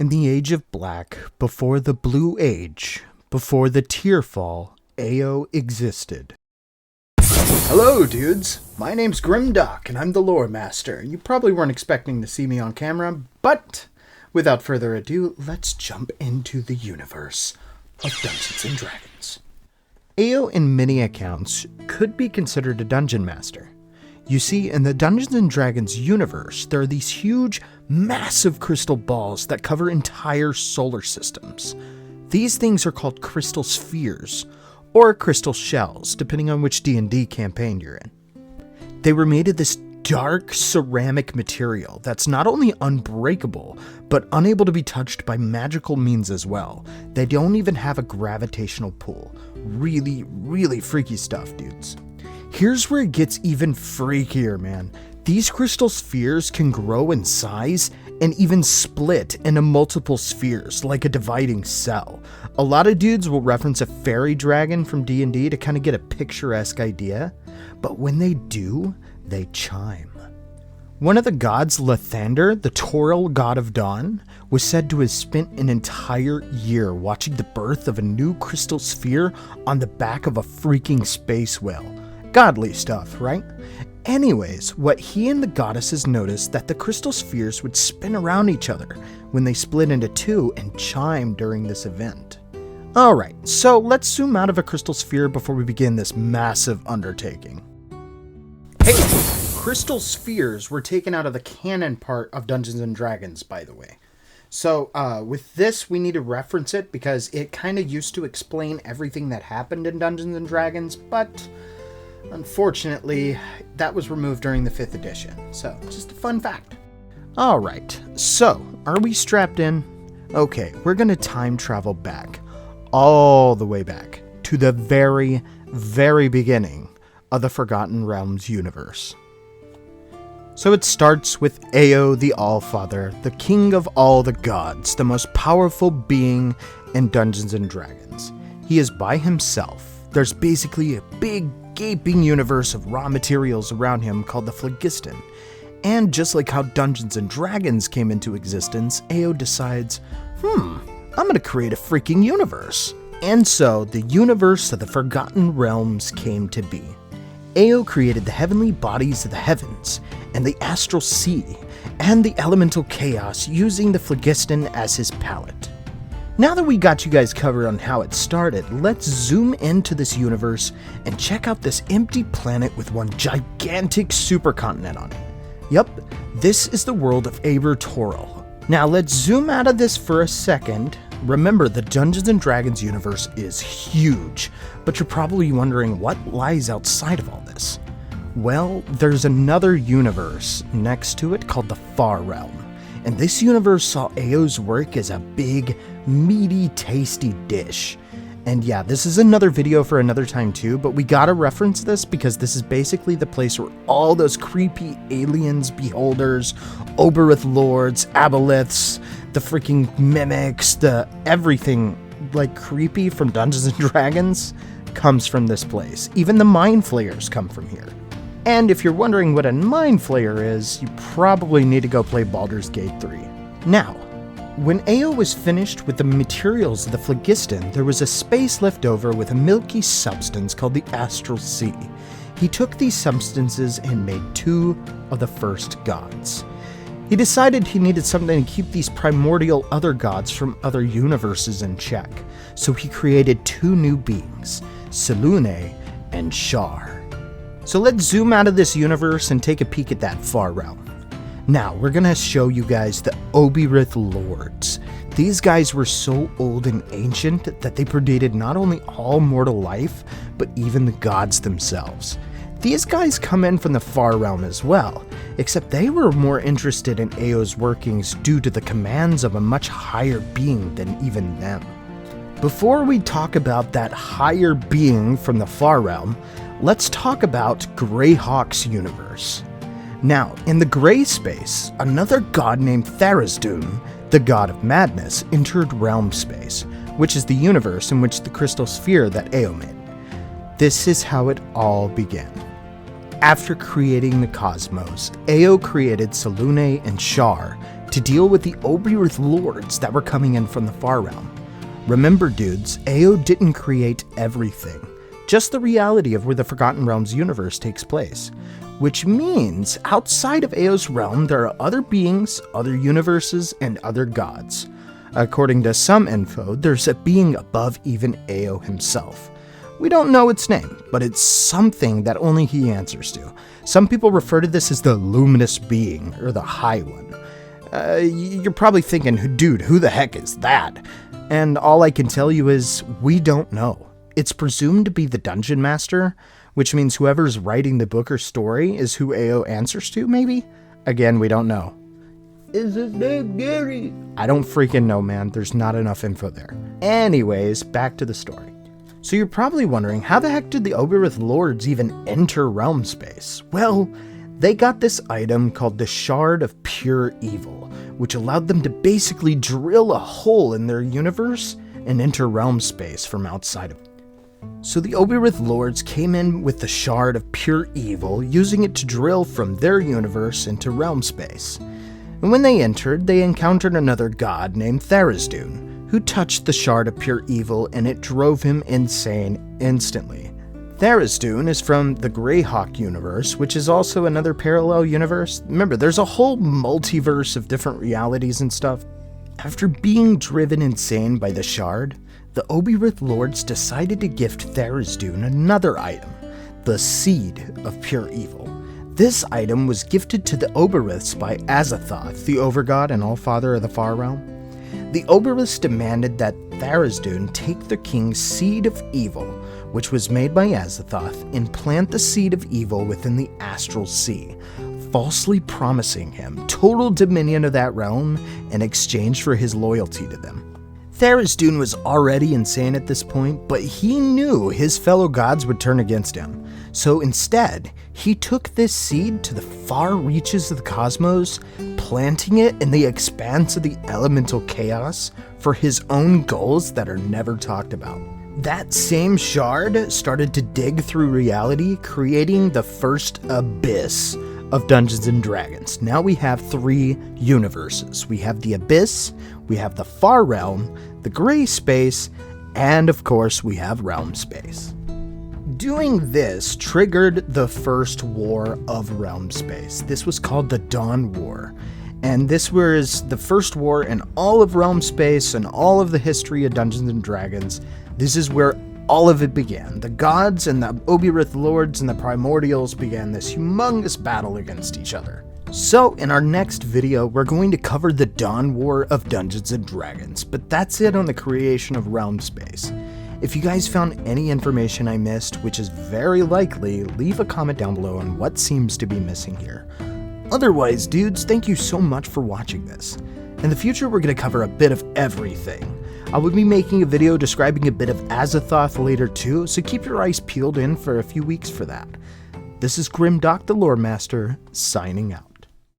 In the Age of Black, before the Blue Age, before the Tearfall, AO existed. Hello, dudes! My name's Grimdock, and I'm the Lore Master. You probably weren't expecting to see me on camera, but without further ado, let's jump into the universe of Dungeons & Dragons. AO, in many accounts, could be considered a dungeon master. You see, in the Dungeons & Dragons universe, there are these huge, massive crystal balls that cover entire solar systems. These things are called crystal spheres, or crystal shells, depending on which D&D campaign you're in. They were made of this dark ceramic material that's not only unbreakable, but unable to be touched by magical means as well. They don't even have a gravitational pull. Really, really freaky stuff, dudes. Here's where it gets even freakier, man. These crystal spheres can grow in size and even split into multiple spheres, like a dividing cell. A lot of dudes will reference a fairy dragon from D&D to kind of get a picturesque idea, but when they do, they chime. One of the gods, Lathander, the Taural god of dawn, was said to have spent an entire year watching the birth of a new crystal sphere on the back of a freaking space whale. Godly stuff, right? Anyways, what he and the goddesses noticed that the crystal spheres would spin around each other when they split into two and chime during this event. Alright, so let's zoom out of a crystal sphere before we begin this massive undertaking. Hey, crystal spheres were taken out of the canon part of Dungeons & Dragons, by the way. So with this, we need to reference it because it kind of used to explain everything that happened in Dungeons & Dragons, but unfortunately, that was removed during the 5th edition, so just a fun fact. Alright, so, are we strapped in? Okay, we're gonna time travel back, all the way back, to the very, very beginning of the Forgotten Realms universe. So it starts with AO the Allfather, the king of all the gods, the most powerful being in Dungeons & Dragons. He is by himself. There's basically a big gaping universe of raw materials around him called the Phlogiston. And just like how Dungeons & Dragons came into existence, AO decides, I'm gonna create a freaking universe. And so, the universe of the Forgotten Realms came to be. AO created the heavenly bodies of the heavens, and the astral sea, and the elemental chaos using the Phlogiston as his palette. Now that we got you guys covered on how it started, let's zoom into this universe and check out this empty planet with one gigantic supercontinent on it. Yup, this is the world of Obyriths. Now let's zoom out of this for a second. Remember, the Dungeons & Dragons universe is huge, but you're probably wondering what lies outside of all this. Well, there's another universe next to it called the Far Realm. And this universe saw AO's work as a big, meaty, tasty dish. And yeah, this is another video for another time too, but we gotta reference this because this is basically the place where all those creepy aliens, beholders, Obyrith lords, aboliths, the freaking mimics, the everything like creepy from Dungeons & Dragons comes from this place. Even the Mind Flayers come from here. And if you're wondering what a Mind Flayer is, you probably need to go play Baldur's Gate 3. Now, when AO was finished with the materials of the Phlogiston, there was a space left over with a milky substance called the Astral Sea. He took these substances and made two of the first gods. He decided he needed something to keep these primordial other gods from other universes in check, so he created two new beings, Selûne and Shar. So let's zoom out of this universe and take a peek at that Far Realm. Now, we're gonna show you guys the Obyrith Lords. These guys were so old and ancient that they predated not only all mortal life, but even the gods themselves. These guys come in from the Far Realm as well, except they were more interested in AO's workings due to the commands of a much higher being than even them. Before we talk about that higher being from the Far Realm, let's talk about Greyhawk's universe. Now, in the Grey space, another god named Tharizdun, the god of madness, entered REALMSPACE, which is the universe in which the crystal sphere that AO made. This is how it all began. After creating the cosmos, AO created Selûne and Shar, to deal with the Obyrith lords that were coming in from the far realm. Remember dudes, AO didn't create everything, just the reality of where the Forgotten Realms universe takes place. Which means, outside of AO's realm, there are other beings, other universes, and other gods. According to some info, there's a being above even AO himself. We don't know its name, but it's something that only he answers to. Some people refer to this as the luminous being, or the High One. You're probably thinking, dude, who the heck is that? And all I can tell you is, we don't know. It's presumed to be the Dungeon Master, which means whoever's writing the book or story is who AO answers to, maybe? Again, we don't know. Is his name Gary? I don't freaking know, man. There's not enough info there. Anyways, back to the story. So you're probably wondering, how the heck did the Obyrith lords even enter REALMSPACE? Well, they got this item called the Shard of Pure Evil, which allowed them to basically drill a hole in their universe and enter REALMSPACE from outside of it. So the Obyrith lords came in with the Shard of Pure Evil, using it to drill from their universe into REALMSPACE. And when they entered, they encountered another god named Tharizdun, who touched the Shard of Pure Evil and it drove him insane instantly. Tharizdun is from the Greyhawk universe, which is also another parallel universe. Remember, there's a whole multiverse of different realities and stuff. After being driven insane by the Shard, the Obyrith lords decided to gift Tharizdun another item, the Seed of Pure Evil. This item was gifted to the Obyriths by Azathoth, the Overgod and Allfather of the Far Realm. The Obyriths demanded that Tharizdun take the king's Seed of Evil, which was made by Azathoth, and plant the Seed of Evil within the Astral Sea, falsely promising him total dominion of that realm in exchange for his loyalty to them. Tharizdun was already insane at this point, but he knew his fellow gods would turn against him. So instead, he took this seed to the far reaches of the cosmos, planting it in the expanse of the elemental chaos for his own goals that are never talked about. That same shard started to dig through reality, creating the first abyss of Dungeons & Dragons. Now we have 3 universes. We have the Abyss, we have the Far Realm, the Gray Space, and of course we have REALMSPACE. Doing this triggered the first war of REALMSPACE. This was called the Dawn War, and this was the first war in all of REALMSPACE and all of the history of Dungeons & Dragons. This is where all of it began. The gods and the Obyrith lords and the primordials began this humongous battle against each other. So in our next video, we're going to cover the Dawn War of Dungeons & Dragons, but that's it on the creation of REALMSPACE. If you guys found any information I missed, which is very likely, leave a comment down below on what seems to be missing here. Otherwise, dudes, thank you so much for watching this. In the future, we're going to cover a bit of everything. I will be making a video describing a bit of Azathoth later too, so keep your eyes peeled in for a few weeks for that. This is Grimdoc the Lore Master, signing out.